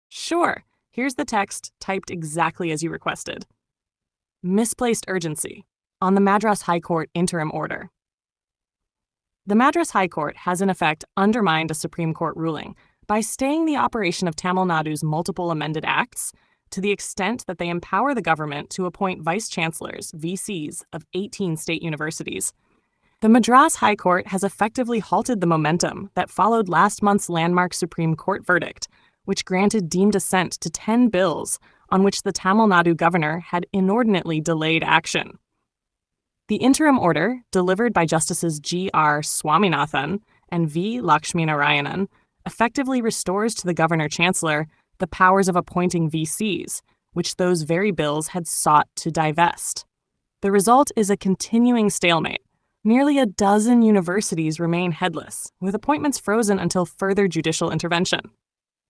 Sure, here's the text typed exactly as you requested. Misplaced urgency on the Madras High Court interim order. The Madras High Court has in effect undermined a Supreme Court ruling by staying the operation of Tamil Nadu's multiple amended acts to the extent that they empower the government to appoint vice chancellors, VCs, of 18 state universities. The Madras High Court has effectively halted the momentum that followed last month's landmark Supreme Court verdict, which granted deemed assent to 10 bills on which the Tamil Nadu governor had inordinately delayed action. The interim order, delivered by Justices G.R. Swaminathan and V. Lakshminarayanan, effectively restores to the governor-chancellor the powers of appointing VCs, which those very bills had sought to divest. The result is a continuing stalemate. Nearly a dozen universities remain headless, with appointments frozen until further judicial intervention.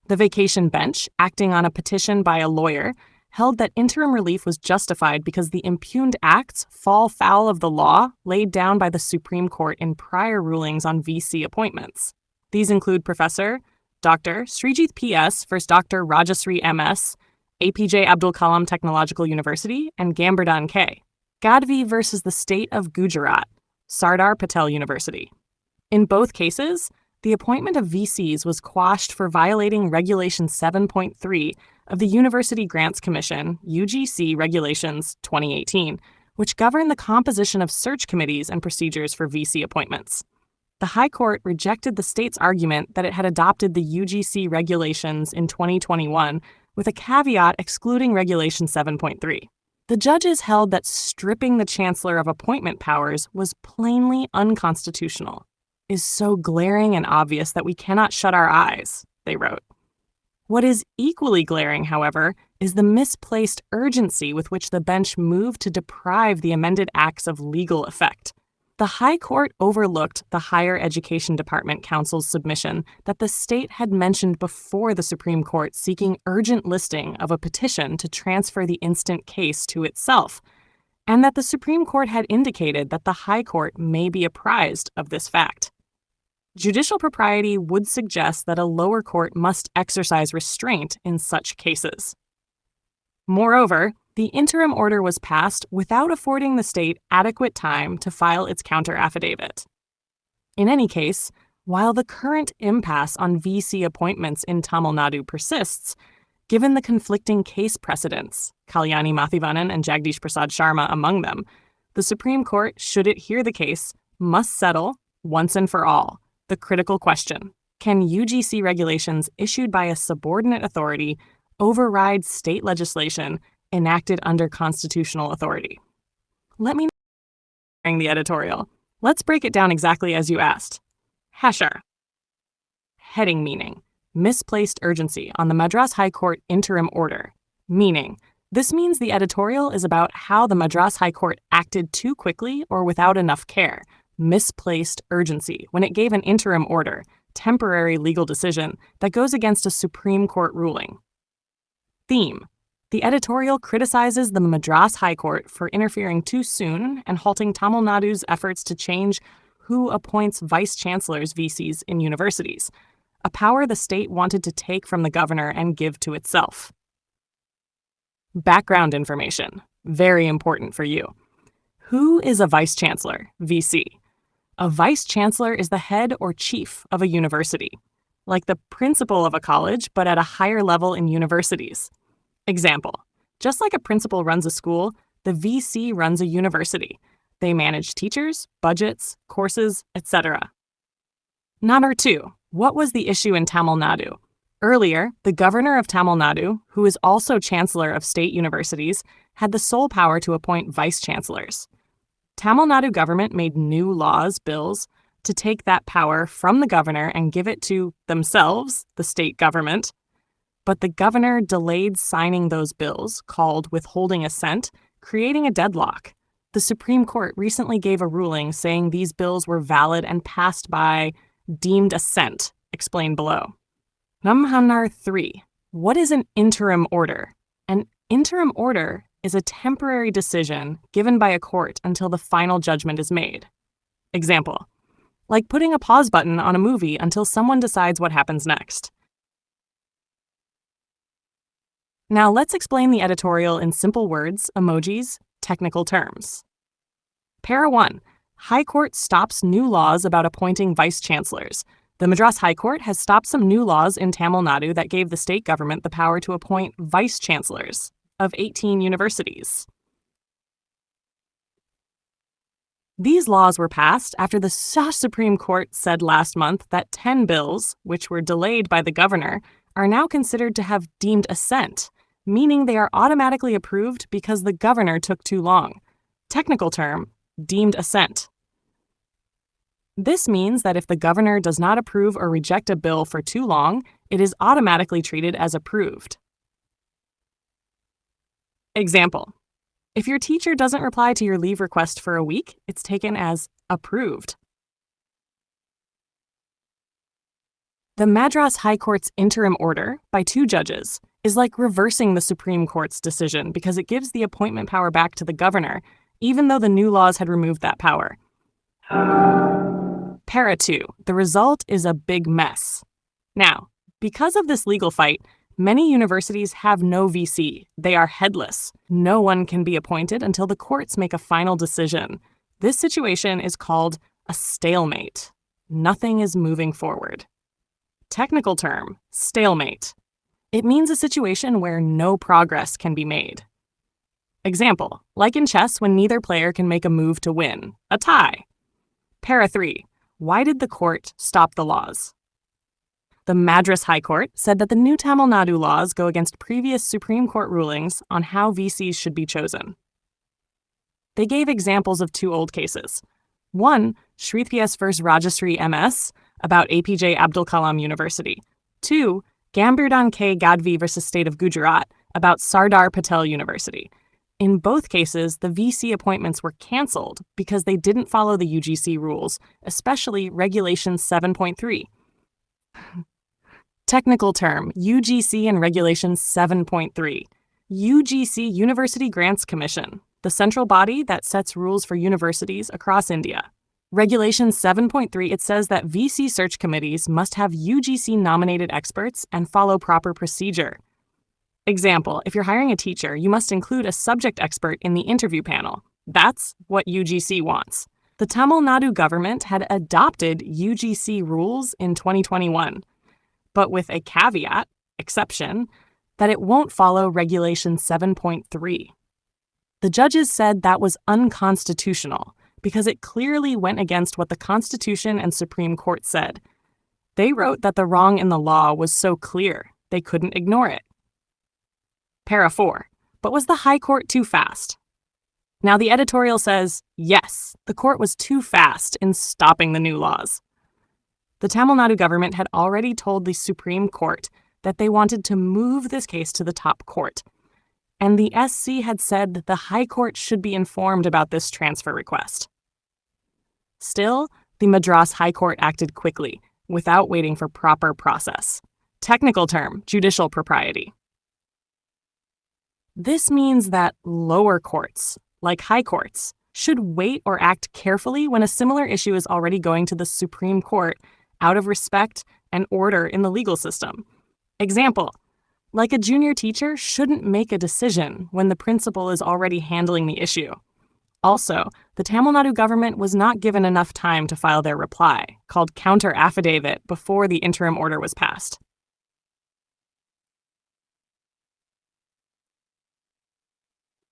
The vacation bench, acting on a petition by a lawyer, held that interim relief was justified because the impugned acts fall foul of the law laid down by the Supreme Court in prior rulings on VC appointments. These include Professor Dr. Srijit P.S. v. Dr. Rajasri M.S., APJ Abdul Kalam Technological University, and Gambardhan K. Gadvi versus the State of Gujarat, Sardar Patel University. In both cases, the appointment of VCs was quashed for violating Regulation 7.3 of the University Grants Commission, UGC Regulations 2018, which govern the composition of search committees and procedures for VC appointments. The High Court rejected the state's argument that it had adopted the UGC regulations in 2021 with a caveat excluding Regulation 7.3. The judges held that stripping the chancellor of appointment powers was plainly unconstitutional. Is so glaring and obvious that we cannot shut our eyes, they wrote. What is equally glaring, however, is the misplaced urgency with which the bench moved to deprive the amended acts of legal effect. The High Court overlooked the Higher Education Department Counsel's submission that the state had mentioned before the Supreme Court seeking urgent listing of a petition to transfer the instant case to itself, and that the Supreme Court had indicated that the High Court may be apprised of this fact. Judicial propriety would suggest that a lower court must exercise restraint in such cases. Moreover, the interim order was passed without affording the state adequate time to file its counter-affidavit. In any case, while the current impasse on VC appointments in Tamil Nadu persists, given the conflicting case precedents, Kalyani Mathivanan and Jagdish Prasad Sharma among them, the Supreme Court, should it hear the case, must settle, once and for all, the critical question: can UGC regulations issued by a subordinate authority override state legislation enacted under constitutional authority? Let me know the editorial. Let's break it down exactly as you asked. Hashar. Heading meaning: misplaced urgency on the Madras High Court interim order. Meaning: this means the editorial is about how the Madras High Court acted too quickly or without enough care. Misplaced urgency when it gave an interim order, temporary legal decision that goes against a Supreme Court ruling. Theme: the editorial criticizes the Madras High Court for interfering too soon and halting Tamil Nadu's efforts to change who appoints vice chancellors VCs in universities, a power the state wanted to take from the governor and give to itself. Background information, very important for you. Who is a vice chancellor, VC? A vice chancellor is the head or chief of a university, like the principal of a college, but at a higher level in universities. Example: just like a principal runs a school, the VC runs a university. They manage teachers, budgets, courses, etc. Number 2. What was the issue in Tamil Nadu? Earlier, the governor of Tamil Nadu, who is also chancellor of state universities, had the sole power to appoint vice chancellors. Tamil Nadu government made new bills, to take that power from the governor and give it to themselves, the state government. But the governor delayed signing those bills, called withholding assent, creating a deadlock. The Supreme Court recently gave a ruling saying these bills were valid and passed by deemed assent, explained below. Number 3. What is an interim order? An interim order is a temporary decision given by a court until the final judgment is made. Example: like putting a pause button on a movie until someone decides what happens next. Now let's explain the editorial in simple words, emojis, technical terms. Para 1. High Court stops new laws about appointing vice chancellors. The Madras High Court has stopped some new laws in Tamil Nadu that gave the state government the power to appoint vice chancellors of 18 universities. These laws were passed after the Supreme Court said last month that 10 bills, which were delayed by the governor, are now considered to have deemed assent, meaning they are automatically approved because the governor took too long. Technical term, deemed assent. This means that if the governor does not approve or reject a bill for too long, it is automatically treated as approved. Example: if your teacher doesn't reply to your leave request for a week, it's taken as approved. The Madras High Court's interim order by 2 judges is like reversing the Supreme Court's decision because it gives the appointment power back to the governor, even though the new laws had removed that power. Para 2. The result is a big mess. Now, because of this legal fight, many universities have no VC. They are headless. No one can be appointed until the courts make a final decision. This situation is called a stalemate. Nothing is moving forward. Technical term, stalemate. It means a situation where no progress can be made. Example, like in chess when neither player can make a move to win, a tie. Para 3. Why did the court stop the laws? The Madras High Court said that the new Tamil Nadu laws go against previous Supreme Court rulings on how VCs should be chosen. They gave examples of 2 old cases. One, Shrith PS vs. Rajastri MS, about APJ Abdul Kalam University. 2, Gambhirdan K. Gadvi vs. State of Gujarat, about Sardar Patel University. In both cases, the VC appointments were cancelled because they didn't follow the UGC rules, especially Regulation 7.3. Technical term, UGC and Regulation 7.3. UGC University Grants Commission, the central body that sets rules for universities across India. Regulation 7.3, it says that VC search committees must have UGC-nominated experts and follow proper procedure. Example, if you're hiring a teacher, you must include a subject expert in the interview panel. That's what UGC wants. The Tamil Nadu government had adopted UGC rules in 2021, but with a caveat, exception, that it won't follow Regulation 7.3. The judges said that was unconstitutional because it clearly went against what the Constitution and Supreme Court said. They wrote that the wrong in the law was so clear, they couldn't ignore it. Para 4. But was the High Court too fast? Now the editorial says, yes, the court was too fast in stopping the new laws. The Tamil Nadu government had already told the Supreme Court that they wanted to move this case to the top court. And the SC had said that the High Court should be informed about this transfer request. Still, the Madras High Court acted quickly, without waiting for proper process. Technical term, judicial propriety. This means that lower courts, like high courts, should wait or act carefully when a similar issue is already going to the Supreme Court out of respect and order in the legal system. Example, like a junior teacher shouldn't make a decision when the principal is already handling the issue. Also, the Tamil Nadu government was not given enough time to file their reply, called counter affidavit, before the interim order was passed.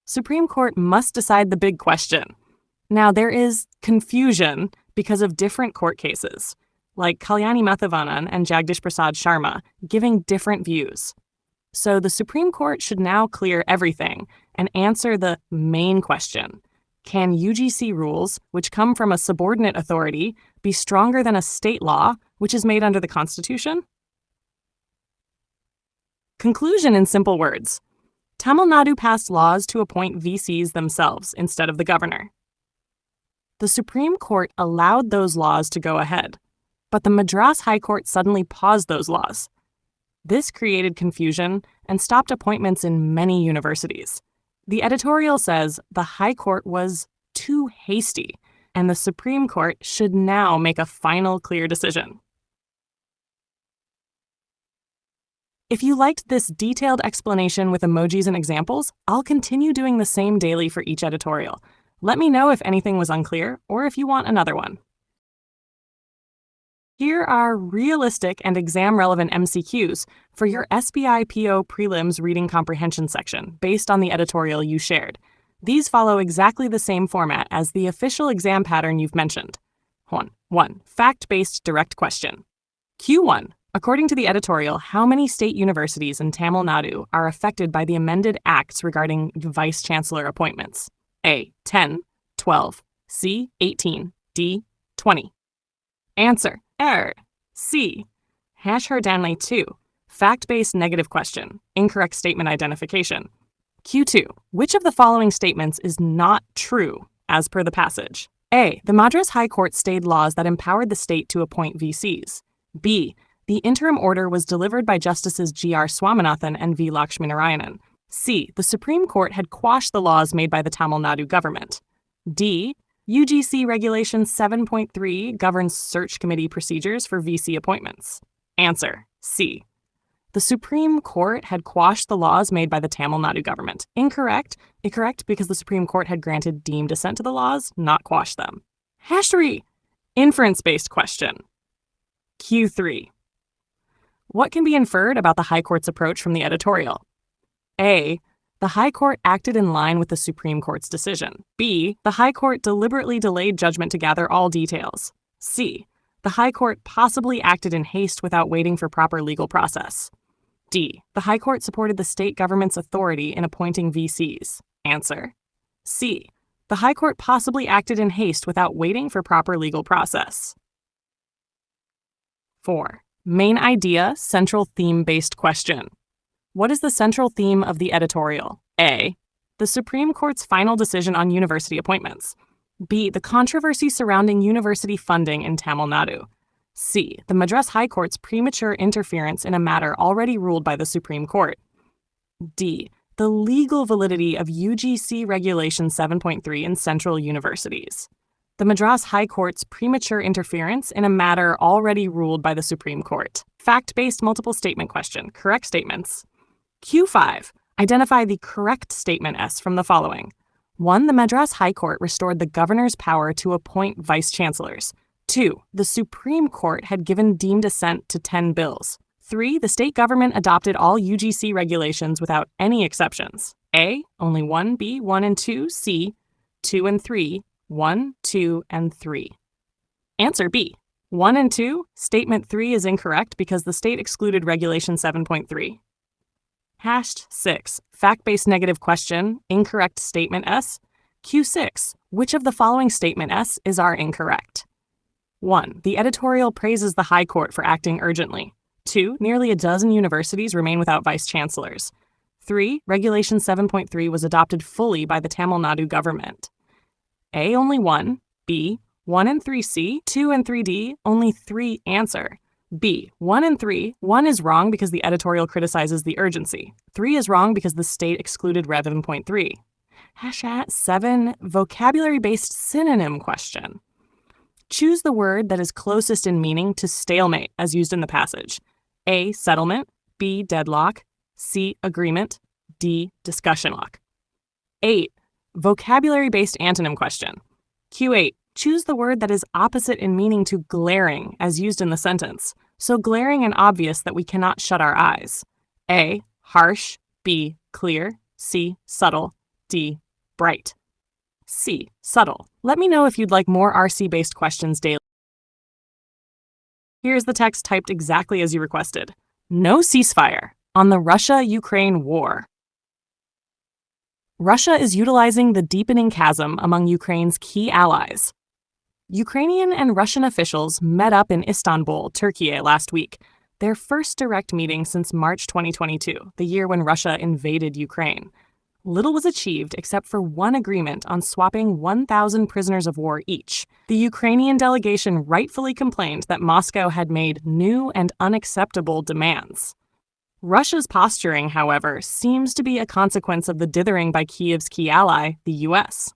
Supreme Court must decide the big question. Now, there is confusion because of different court cases, like Kalyani Mathivanan and Jagdish Prasad Sharma, giving different views. So the Supreme Court should now clear everything and answer the main question. Can UGC rules, which come from a subordinate authority, be stronger than a state law, which is made under the Constitution? Conclusion in simple words. Tamil Nadu passed laws to appoint VCs themselves instead of the governor. The Supreme Court allowed those laws to go ahead, but the Madras High Court suddenly paused those laws. This created confusion and stopped appointments in many universities. The editorial says the High Court was too hasty, and the Supreme Court should now make a final clear decision. If you liked this detailed explanation with emojis and examples, I'll continue doing the same daily for each editorial. Let me know if anything was unclear or if you want another one. Here are realistic and exam-relevant MCQs for your SBI PO Prelims reading comprehension section based on the editorial you shared. These follow exactly the same format as the official exam pattern you've mentioned. 1. Fact-based direct question. Q1. According to the editorial, how many state universities in Tamil Nadu are affected by the amended acts regarding vice chancellor appointments? A. 10, 12, C. 18, D. 20. Answer. C. Hashherdanley 2. Fact-based negative question. Incorrect statement identification. Q2. Which of the following statements is not true as per the passage? A. The Madras High Court stayed laws that empowered the state to appoint VCs. B. The interim order was delivered by Justices G.R. Swaminathan and V. Lakshminarayanan. C. The Supreme Court had quashed the laws made by the Tamil Nadu government. D. UGC Regulation 7.3 governs search committee procedures for VC appointments. Answer. C. The Supreme Court had quashed the laws made by the Tamil Nadu government. Incorrect. Incorrect because the Supreme Court had granted deemed assent to the laws, not quashed them. #3. Inference-based question. Q3. What can be inferred about the High Court's approach from the editorial? A. The High Court acted in line with the Supreme Court's decision. B. The High Court deliberately delayed judgment to gather all details. C. The High Court possibly acted in haste without waiting for proper legal process. D. The High Court supported the state government's authority in appointing VCs. Answer. C. The High Court possibly acted in haste without waiting for proper legal process. 4. Main idea, central theme-based question. What is the central theme of the editorial? A. The Supreme Court's final decision on university appointments. B. The controversy surrounding university funding in Tamil Nadu. C. The Madras High Court's premature interference in a matter already ruled by the Supreme Court. D. The legal validity of UGC Regulation 7.3 in central universities. The Madras High Court's premature interference in a matter already ruled by the Supreme Court. Fact-based multiple statement question. Correct statements. Q5. Identify the correct statement S from the following. 1. The Madras High Court restored the governor's power to appoint vice chancellors. 2. The Supreme Court had given deemed assent to 10 bills. 3. The state government adopted all UGC regulations without any exceptions. A. Only 1, B, 1 and 2, C, 2 and 3, 1, 2, and 3. Answer B. 1 and 2. Statement 3 is incorrect because the state excluded Regulation 7.3. #6. Fact-based negative question. Incorrect statement S. Q6. Which of the following statement S is our incorrect? 1. The editorial praises the High Court for acting urgently. 2. Nearly a dozen universities remain without vice chancellors. 3. Regulation 7.3 was adopted fully by the Tamil Nadu government. A. Only 1. B. 1 and 3 C. 2 and 3 D. Only 3 answer. B. 1 and 3. 1 is wrong because the editorial criticizes the urgency. 3 is wrong because the state excluded Rev 7.3. #7. Vocabulary-based synonym question. Choose the word that is closest in meaning to stalemate as used in the passage. A. Settlement. B. Deadlock. C. Agreement. D. Discussion lock. 8. Vocabulary-based antonym question. Q8. Choose the word that is opposite in meaning to glaring as used in the sentence. So glaring and obvious that we cannot shut our eyes. A. Harsh. B. Clear. C. Subtle. D. Bright. C. Subtle. Let me know if you'd like more RC-based questions daily. Here's the text typed exactly as you requested. No ceasefire on the Russia-Ukraine war. Russia is utilizing the deepening chasm among Ukraine's key allies. Ukrainian and Russian officials met up in Istanbul, Turkey last week, their first direct meeting since March 2022, the year when Russia invaded Ukraine. Little was achieved except for one agreement on swapping 1,000 prisoners of war each. The Ukrainian delegation rightfully complained that Moscow had made new and unacceptable demands. Russia's posturing, however, seems to be a consequence of the dithering by Kiev's key ally, the U.S.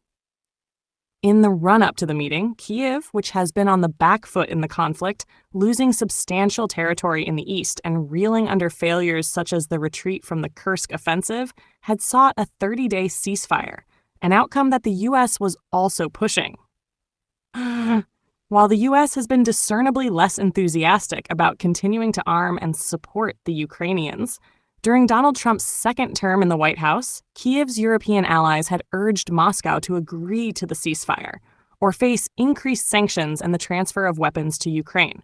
In the run-up to the meeting, Kyiv, which has been on the back foot in the conflict, losing substantial territory in the east and reeling under failures such as the retreat from the Kursk offensive, had sought a 30-day ceasefire, an outcome that the U.S. was also pushing. While the U.S. has been discernibly less enthusiastic about continuing to arm and support the Ukrainians, during Donald Trump's second term in the White House, Kyiv's European allies had urged Moscow to agree to the ceasefire or face increased sanctions and the transfer of weapons to Ukraine.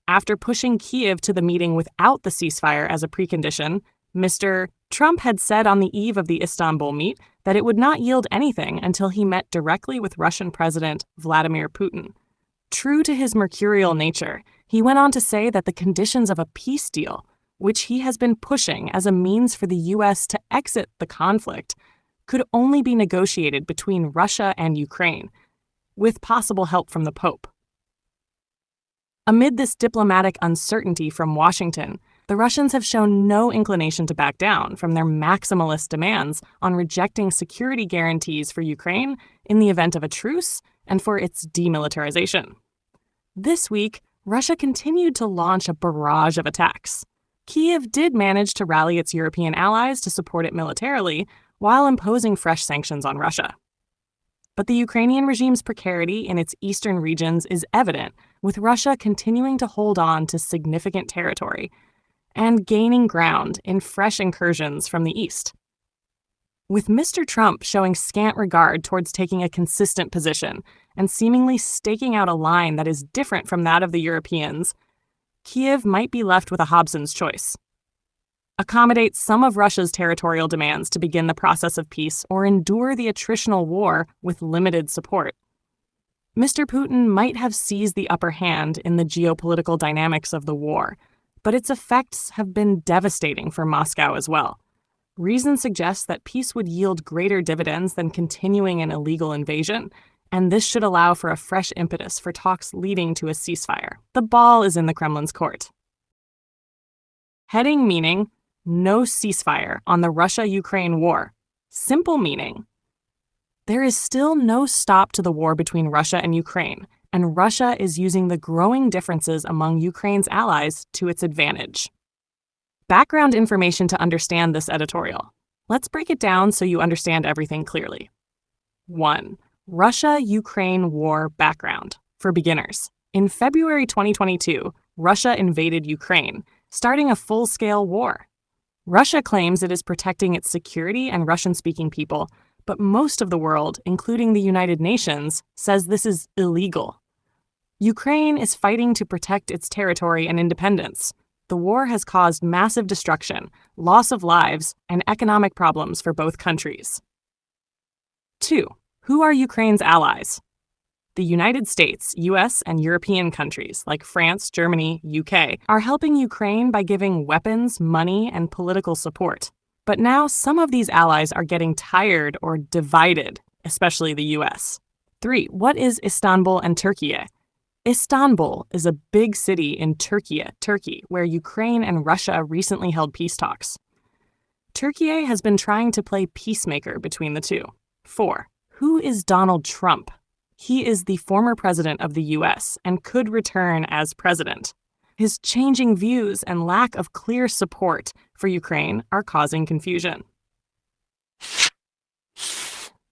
After pushing Kyiv to the meeting without the ceasefire as a precondition, Mr. Trump had said on the eve of the Istanbul meet that it would not yield anything until he met directly with Russian President Vladimir Putin. True to his mercurial nature, he went on to say that the conditions of a peace deal, which he has been pushing as a means for the U.S. to exit the conflict, could only be negotiated between Russia and Ukraine, with possible help from the Pope. Amid this diplomatic uncertainty from Washington, the Russians have shown no inclination to back down from their maximalist demands on rejecting security guarantees for Ukraine in the event of a truce and for its demilitarization. This week, Russia continued to launch a barrage of attacks. Kyiv did manage to rally its European allies to support it militarily while imposing fresh sanctions on Russia. But the Ukrainian regime's precarity in its eastern regions is evident, with Russia continuing to hold on to significant territory and gaining ground in fresh incursions from the east. With Mr. Trump showing scant regard towards taking a consistent position and seemingly staking out a line that is different from that of the Europeans, Kyiv might be left with a Hobson's choice. Accommodate some of Russia's territorial demands to begin the process of peace or endure the attritional war with limited support. Mr. Putin might have seized the upper hand in the geopolitical dynamics of the war, but its effects have been devastating for Moscow as well. Reason suggests that peace would yield greater dividends than continuing an illegal invasion, and this should allow for a fresh impetus for talks leading to a ceasefire. The ball is in the Kremlin's court. Heading meaning, no ceasefire on the Russia-Ukraine war. Simple meaning, there is still no stop to the war between Russia and Ukraine, and Russia is using the growing differences among Ukraine's allies to its advantage. Background information to understand this editorial. Let's break it down so you understand everything clearly. 1. Russia-Ukraine war background for beginners. In February 2022, Russia invaded Ukraine, starting a full-scale war. Russia claims it is protecting its security and Russian-speaking people, but most of the world, including the United Nations, says this is illegal. Ukraine is fighting to protect its territory and independence. The war has caused massive destruction, loss of lives, and economic problems for both countries. 2. Who are Ukraine's allies? The United States, US, and European countries like France, Germany, UK are helping Ukraine by giving weapons, money, and political support. But now some of these allies are getting tired or divided, especially the US. 3. What is Istanbul and Turkey? Istanbul is a big city in Turkey, where Ukraine and Russia recently held peace talks. Turkey has been trying to play peacemaker between the two. 4. Who is Donald Trump? He is the former president of the US and could return as president. His changing views and lack of clear support for Ukraine are causing confusion.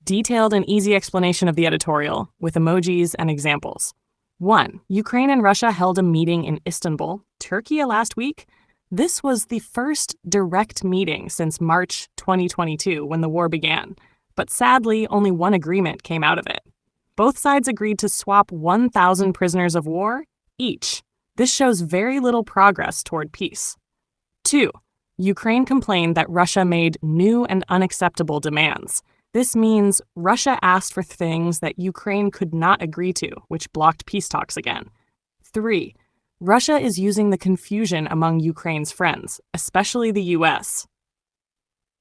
Detailed and easy explanation of the editorial with emojis and examples. 1. Ukraine and Russia held a meeting in Istanbul, Turkey last week. This was the first direct meeting since March 2022 when the war began, but sadly only one agreement came out of it. Both sides agreed to swap 1,000 prisoners of war each. This shows very little progress toward peace. 2. Ukraine complained that Russia made new and unacceptable demands. This means Russia asked for things that Ukraine could not agree to, which blocked peace talks again. 3. Russia is using the confusion among Ukraine's friends, especially the US.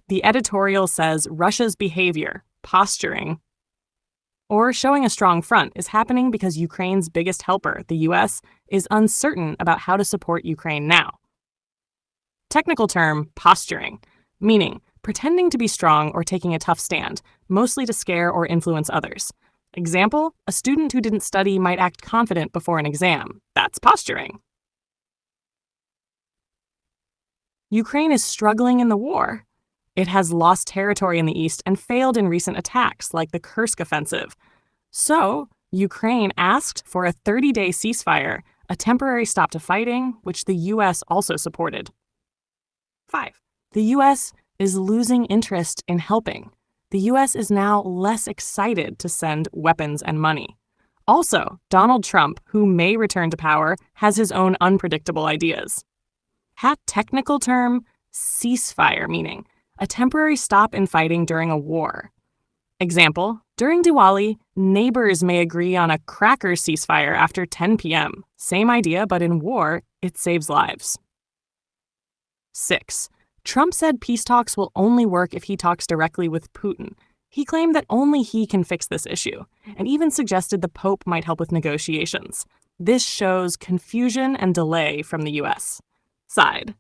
The editorial says Russia's behavior, posturing, or showing a strong front is happening because Ukraine's biggest helper, the US, is uncertain about how to support Ukraine now. Technical term, posturing, meaning pretending to be strong or taking a tough stand, mostly to scare or influence others. Example, a student who didn't study might act confident before an exam. That's posturing. Ukraine is struggling in the war. It has lost territory in the east and failed in recent attacks like the Kursk offensive. So, Ukraine asked for a 30-day ceasefire, a temporary stop to fighting, which the U.S. also supported. 5. The U.S. is losing interest in helping. The U.S. is now less excited to send weapons and money. Also, Donald Trump, who may return to power, has his own unpredictable ideas. Technical term, ceasefire, meaning a temporary stop in fighting during a war. Example, during Diwali, neighbors may agree on a cracker ceasefire after 10 p.m. Same idea, but in war, it saves lives. 6. Trump said peace talks will only work if he talks directly with Putin. He claimed that only he can fix this issue, and even suggested the Pope might help with negotiations. This shows confusion and delay from the U.S. side.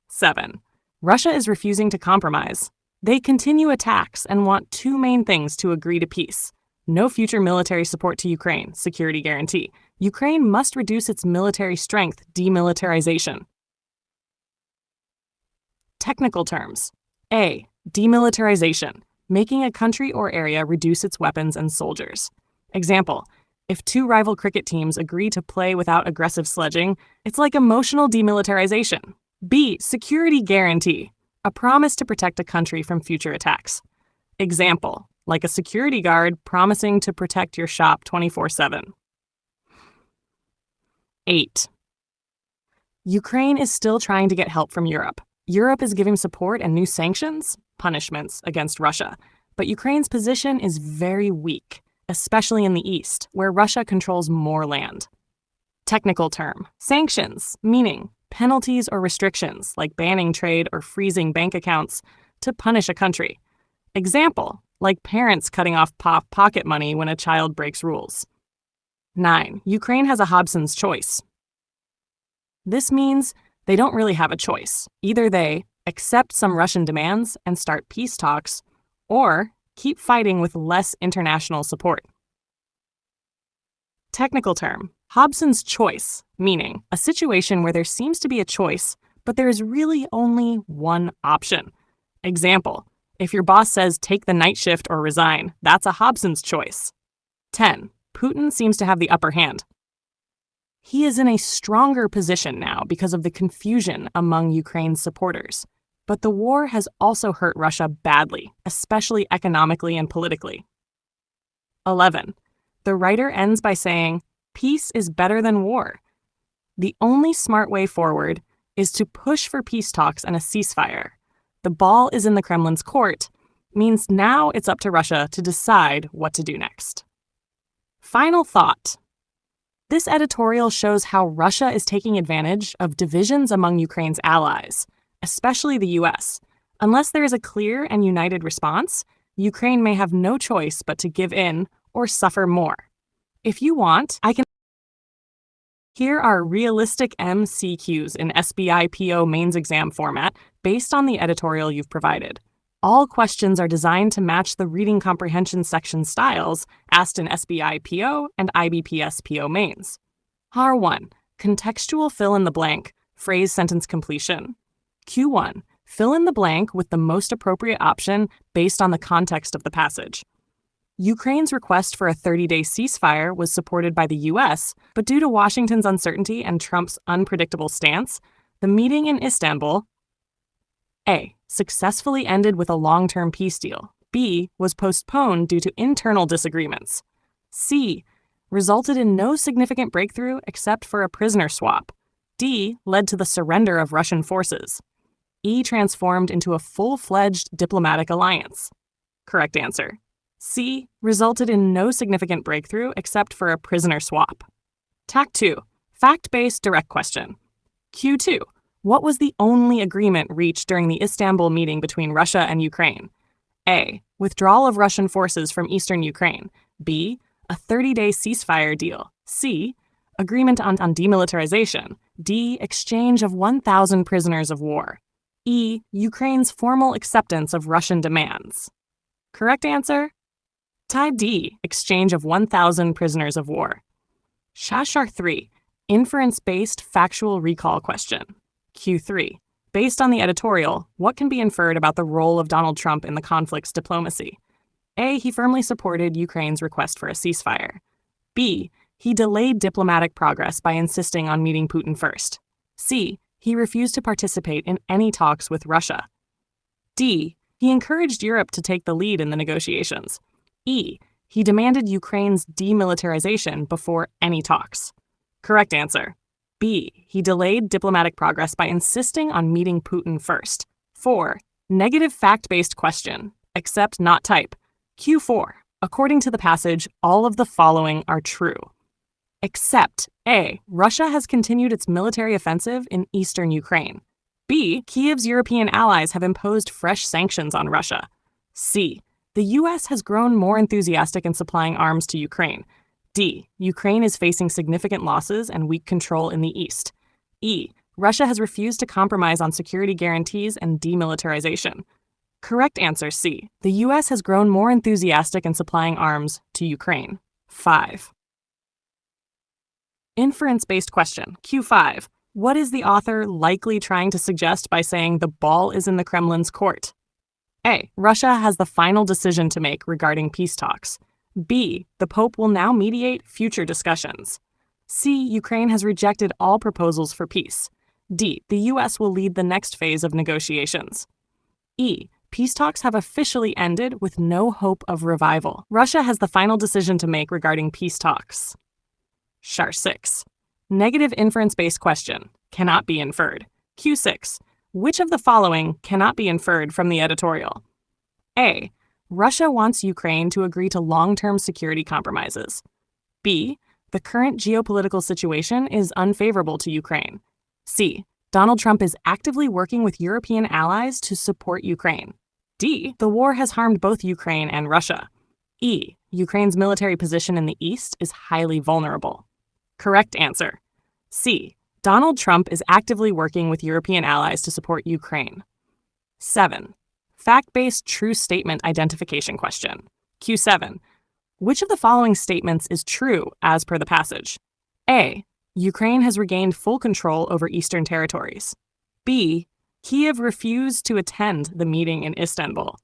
7. Russia is refusing to compromise. They continue attacks and want two main things to agree to peace. No future military support to Ukraine, security guarantee. Ukraine must reduce its military strength, demilitarization. Technical terms. A. Demilitarization, making a country or area reduce its weapons and soldiers. Example, if two rival cricket teams agree to play without aggressive sledging, it's like emotional demilitarization. B. Security guarantee, a promise to protect a country from future attacks. Example, like a security guard promising to protect your shop 24/7. 8. Ukraine is still trying to get help from Europe. Europe is giving support and new sanctions, punishments, against Russia. But Ukraine's position is very weak, especially in the east, where Russia controls more land. Technical term, sanctions, meaning penalties or restrictions like banning trade or freezing bank accounts to punish a country. Example, like parents cutting off pocket money when a child breaks rules. 9. Ukraine has a Hobson's choice. This means they don't really have a choice. Either they accept some Russian demands and start peace talks, or keep fighting with less international support. Technical term, Hobson's choice, meaning a situation where there seems to be a choice, but there is really only one option. Example, if your boss says take the night shift or resign, that's a Hobson's choice. 10. Putin seems to have the upper hand. He is in a stronger position now because of the confusion among Ukraine's supporters. But the war has also hurt Russia badly, especially economically and politically. 11. The writer ends by saying, peace is better than war. The only smart way forward is to push for peace talks and a ceasefire. The ball is in the Kremlin's court, means now it's up to Russia to decide what to do next. Final thought. This editorial shows how Russia is taking advantage of divisions among Ukraine's allies, especially the U.S. Unless there is a clear and united response, Ukraine may have no choice but to give in or suffer more. If you want, I can. Here are realistic MCQs in SBI PO mains exam format based on the editorial you've provided. All questions are designed to match the reading comprehension section styles asked in SBI PO and IBPS PO mains. R1, contextual fill in the blank, phrase sentence completion. Q1, fill in the blank with the most appropriate option based on the context of the passage. Ukraine's request for a 30-day ceasefire was supported by the U.S., but due to Washington's uncertainty and Trump's unpredictable stance, the meeting in Istanbul A. Successfully ended with a long-term peace deal. B. Was postponed due to internal disagreements. C. Resulted in no significant breakthrough except for a prisoner swap. D. Led to the surrender of Russian forces. E. Transformed into a full-fledged diplomatic alliance. Correct answer. C. Resulted in no significant breakthrough except for a prisoner swap. Tac 2. Fact-based direct question. Q2. What was the only agreement reached during the Istanbul meeting between Russia and Ukraine? A. Withdrawal of Russian forces from eastern Ukraine. B. A 30-day ceasefire deal. C. Agreement on demilitarization. D. Exchange of 1,000 prisoners of war. E. Ukraine's formal acceptance of Russian demands. Correct answer? Type D, exchange of 1,000 prisoners of war. Shashar 3, inference-based factual recall question. Q3, based on the editorial, what can be inferred about the role of Donald Trump in the conflict's diplomacy? A, he firmly supported Ukraine's request for a ceasefire. B, he delayed diplomatic progress by insisting on meeting Putin first. C, he refused to participate in any talks with Russia. D, he encouraged Europe to take the lead in the negotiations. E, he demanded Ukraine's demilitarization before any talks. Correct answer. B, he delayed diplomatic progress by insisting on meeting Putin first. 4. Negative fact-based question. Accept, not type. Q4. According to the passage, all of the following are true. Except A, Russia has continued its military offensive in eastern Ukraine. B, Kiev's European allies have imposed fresh sanctions on Russia. C, the U.S. has grown more enthusiastic in supplying arms to Ukraine. D, Ukraine is facing significant losses and weak control in the east. E, Russia has refused to compromise on security guarantees and demilitarization. Correct answer C, the U.S. has grown more enthusiastic in supplying arms to Ukraine. 5. Inference-based question. Q5. What is the author likely trying to suggest by saying the ball is in the Kremlin's court? A, Russia has the final decision to make regarding peace talks. B, the Pope will now mediate future discussions. C, Ukraine has rejected all proposals for peace. D, the U.S. will lead the next phase of negotiations. E, peace talks have officially ended with no hope of revival. Russia has the final decision to make regarding peace talks. Char 6. Negative inference-based question. Cannot be inferred. Q6. Which of the following cannot be inferred from the editorial? A, Russia wants Ukraine to agree to long-term security compromises. B, the current geopolitical situation is unfavorable to Ukraine. C, Donald Trump is actively working with European allies to support Ukraine. D, the war has harmed both Ukraine and Russia. E, Ukraine's military position in the east is highly vulnerable. Correct answer. C, Donald Trump is actively working with European allies to support Ukraine. 7. Fact-based true statement identification question. Q7. Which of the following statements is true as per the passage? A, Ukraine has regained full control over eastern territories. B, Kiev refused to attend the meeting in Istanbul.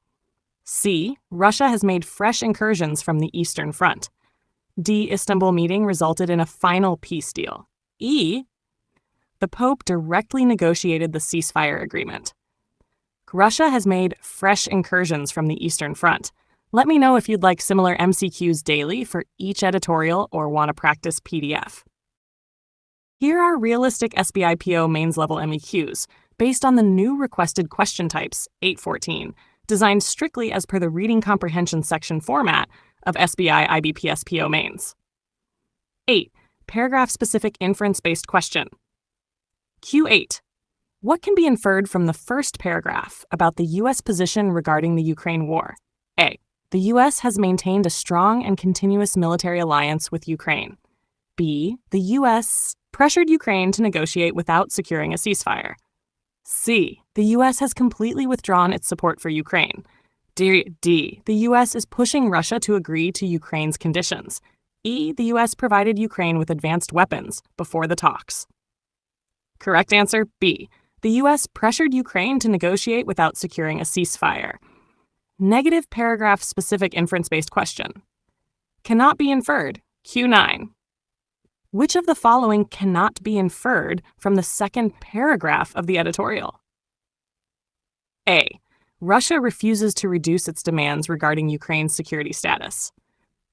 C, Russia has made fresh incursions from the Eastern Front. D, Istanbul meeting resulted in a final peace deal. E, the Pope directly negotiated the ceasefire agreement. Russia has made fresh incursions from the Eastern Front. Let me know if you'd like similar MCQs daily for each editorial or want to practice PDF. Here are realistic SBI PO mains level MEQs based on the new requested question types 814, designed strictly as per the reading comprehension section format of SBI IBPS PO mains. 8. Paragraph-specific inference-based question. Q8. What can be inferred from the first paragraph about the U.S. position regarding the Ukraine war? A, the U.S. has maintained a strong and continuous military alliance with Ukraine. B, the U.S. pressured Ukraine to negotiate without securing a ceasefire. C, the U.S. has completely withdrawn its support for Ukraine. D, the U.S. is pushing Russia to agree to Ukraine's conditions. E, the U.S. provided Ukraine with advanced weapons before the talks. Correct answer, B. The U.S. pressured Ukraine to negotiate without securing a ceasefire. Negative paragraph-specific inference-based question. Cannot be inferred. Q9. Which of the following cannot be inferred from the second paragraph of the editorial? A, Russia refuses to reduce its demands regarding Ukraine's security status.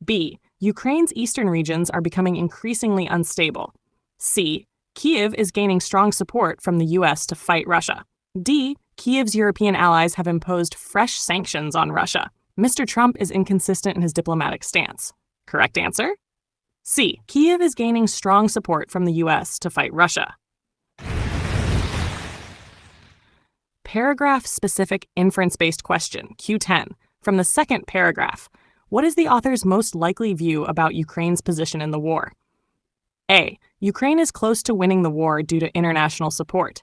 B, Ukraine's eastern regions are becoming increasingly unstable. C, Kiev is gaining strong support from the U.S. to fight Russia. D, Kiev's European allies have imposed fresh sanctions on Russia. Mr. Trump is inconsistent in his diplomatic stance. Correct answer? C, Kiev is gaining strong support from the U.S. to fight Russia. Paragraph-specific inference-based question, Q10. From the second paragraph, what is the author's most likely view about Ukraine's position in the war? A, Ukraine is close to winning the war due to international support.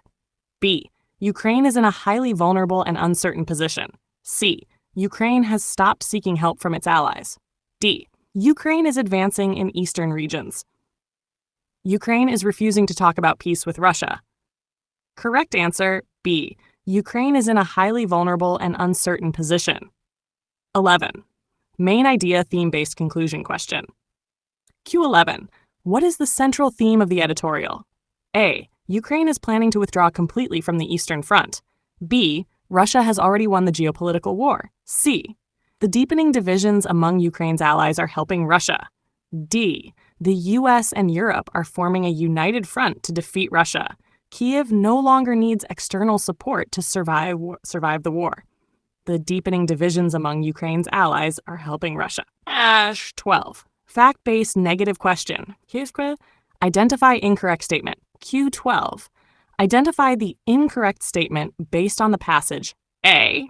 B, Ukraine is in a highly vulnerable and uncertain position. C, Ukraine has stopped seeking help from its allies. D. Ukraine is advancing in eastern regions. Ukraine is refusing to talk about peace with Russia. Correct answer, B. Ukraine is in a highly vulnerable and uncertain position. 11. Main idea theme-based conclusion question. Q11. What is the central theme of the editorial? A. Ukraine is planning to withdraw completely from the Eastern Front. B. Russia has already won the geopolitical war. C. The deepening divisions among Ukraine's allies are helping Russia. D. The US and Europe are forming a united front to defeat Russia. Kiev no longer needs external support to survive the war. The deepening divisions among Ukraine's allies are helping Russia. 12. Fact-based negative question. Identify incorrect statement. Q12. Identify the incorrect statement based on the passage. A.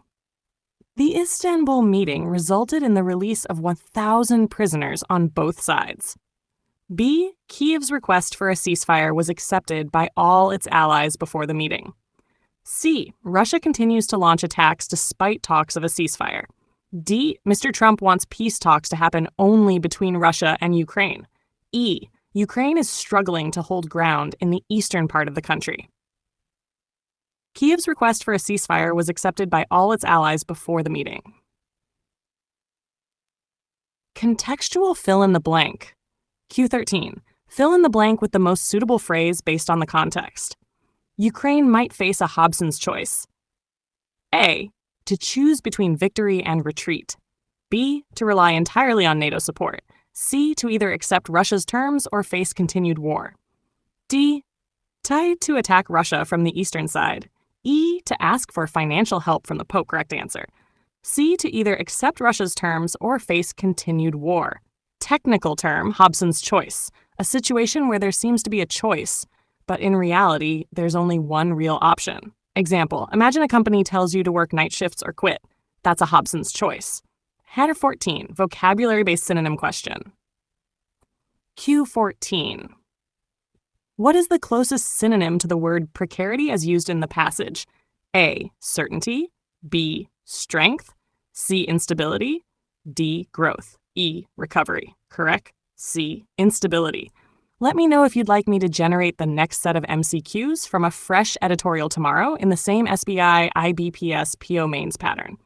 The Istanbul meeting resulted in the release of 1,000 prisoners on both sides. B. Kiev's request for a ceasefire was accepted by all its allies before the meeting. C. Russia continues to launch attacks despite talks of a ceasefire. D. Mr. Trump wants peace talks to happen only between Russia and Ukraine. E. Ukraine is struggling to hold ground in the eastern part of the country. Kiev's request for a ceasefire was accepted by all its allies before the meeting. Contextual fill in the blank. Q13. Fill in the blank with the most suitable phrase based on the context. Ukraine might face a Hobson's choice. A. To choose between victory and retreat. B. To rely entirely on NATO support. C. To either accept Russia's terms or face continued war. D. To attack Russia from the eastern side. E. To ask for financial help from the Pope. Correct answer. C. To either accept Russia's terms or face continued war. Technical term, Hobson's choice. A situation where there seems to be a choice, but in reality, there's only one real option. Example, imagine a company tells you to work night shifts or quit. That's a Hobson's choice. Header 14, vocabulary-based synonym question. Q14. What is the closest synonym to the word precarity as used in the passage? A. Certainty. B. Strength. C. Instability. D. Growth. E. Recovery. Correct? C. Instability. Let me know if you'd like me to generate the next set of MCQs from a fresh editorial tomorrow in the same SBI IBPS PO mains pattern.